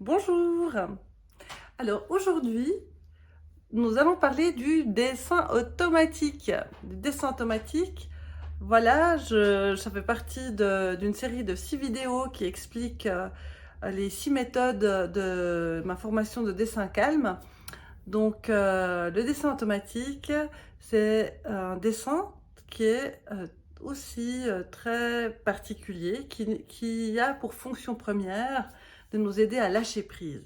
Bonjour. Alors aujourd'hui, nous allons parler du dessin automatique. Le dessin automatique, voilà, ça fait partie d'une série de 6 vidéos qui expliquent les 6 méthodes de ma formation de dessin calme. Donc le dessin automatique, c'est un dessin qui est aussi très particulier, qui a pour fonction première de nous aider à lâcher prise.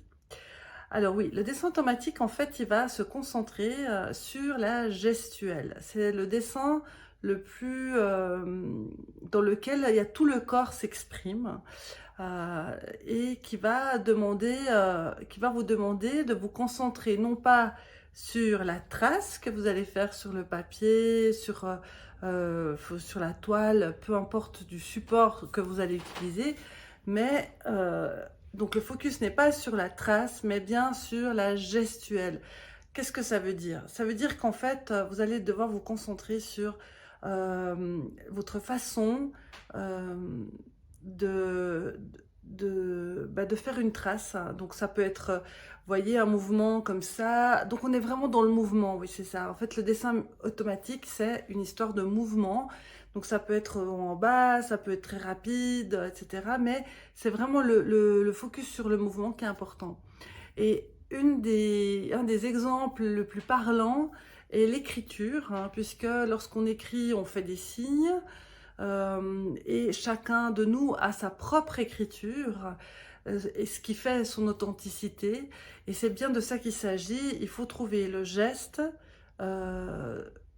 Alors oui, le dessin automatique, en fait, il va se concentrer sur la gestuelle. C'est le dessin le plus dans lequel il y a tout le corps s'exprime et qui va vous demander de vous concentrer non pas sur la trace que vous allez faire sur le papier, sur la toile, peu importe du support que vous allez utiliser, mais donc le focus n'est pas sur la trace, mais bien sur la gestuelle. Qu'est-ce que ça veut dire? Ça veut dire qu'en fait, vous allez devoir vous concentrer sur votre façon de, de faire une trace. Donc ça peut être, vous voyez, un mouvement comme ça. Donc on est vraiment dans le mouvement, oui, c'est ça. En fait, le dessin automatique, c'est une histoire de mouvement. Donc ça peut être en bas, ça peut être très rapide, etc. Mais c'est vraiment le focus sur le mouvement qui est important. Et un des exemples le plus parlant est l'écriture, hein, puisque lorsqu'on écrit, on fait des signes, et chacun de nous a sa propre écriture, et ce qui fait son authenticité. Et c'est bien de ça qu'il s'agit. Il faut trouver le geste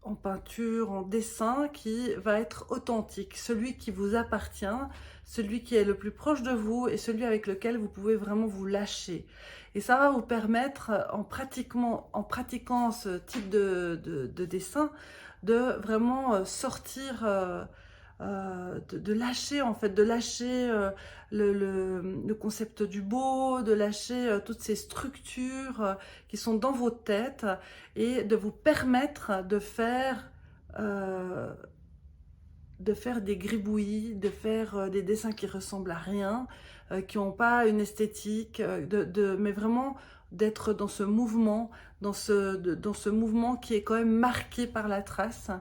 en peinture, en dessin, qui va être authentique, celui qui vous appartient, celui qui est le plus proche de vous et celui avec lequel vous pouvez vraiment vous lâcher. Et ça va vous permettre, en pratiquant ce type de dessin, de vraiment sortir, de lâcher en fait, de lâcher le concept du beau, de lâcher toutes ces structures qui sont dans vos têtes et de vous permettre euh, de faire des gribouillis, de faire des dessins qui ressemblent à rien, qui n'ont pas une esthétique, mais vraiment d'être dans ce mouvement, dans ce mouvement qui est quand même marqué par la trace.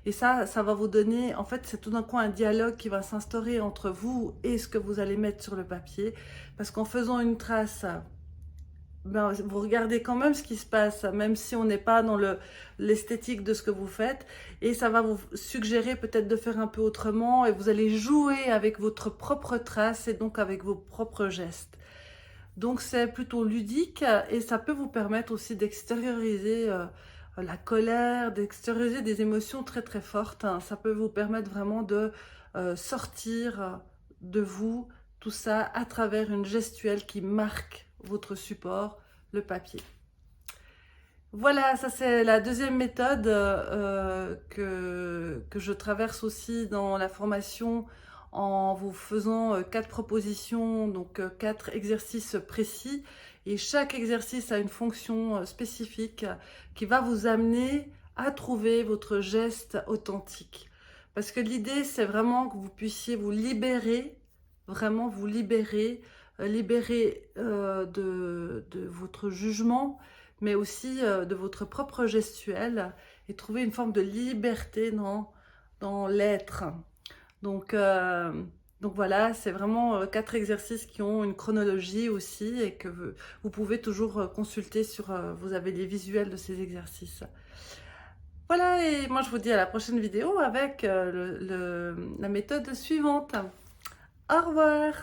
Et ça va vous donner, en fait, c'est tout d'un coup un dialogue qui va s'instaurer entre vous et ce que vous allez mettre sur le papier. Parce qu'en faisant une trace, ben, vous regardez quand même ce qui se passe, même si on n'est pas dans l'esthétique de ce que vous faites, et ça va vous suggérer peut-être de faire un peu autrement, et vous allez jouer avec votre propre trace et donc avec vos propres gestes. Donc c'est plutôt ludique et ça peut vous permettre aussi d'extérioriser la colère, d'extérioriser des émotions très très fortes, hein. Ça peut vous permettre vraiment de sortir de vous tout ça à travers une gestuelle qui marque votre support, le papier. Voilà, ça c'est la deuxième méthode que je traverse aussi dans la formation en vous faisant 4 propositions, donc 4 exercices précis. Et chaque exercice a une fonction spécifique qui va vous amener à trouver votre geste authentique. Parce que l'idée, c'est vraiment que vous puissiez vous libérer, vraiment vous libérer, de votre jugement, mais aussi de votre propre gestuelle et trouver une forme de liberté dans l'être. Donc, euh, donc voilà, c'est vraiment 4 exercices qui ont une chronologie aussi et que vous pouvez toujours consulter vous avez les visuels de ces exercices. Voilà, et moi je vous dis à la prochaine vidéo avec la méthode suivante. Au revoir!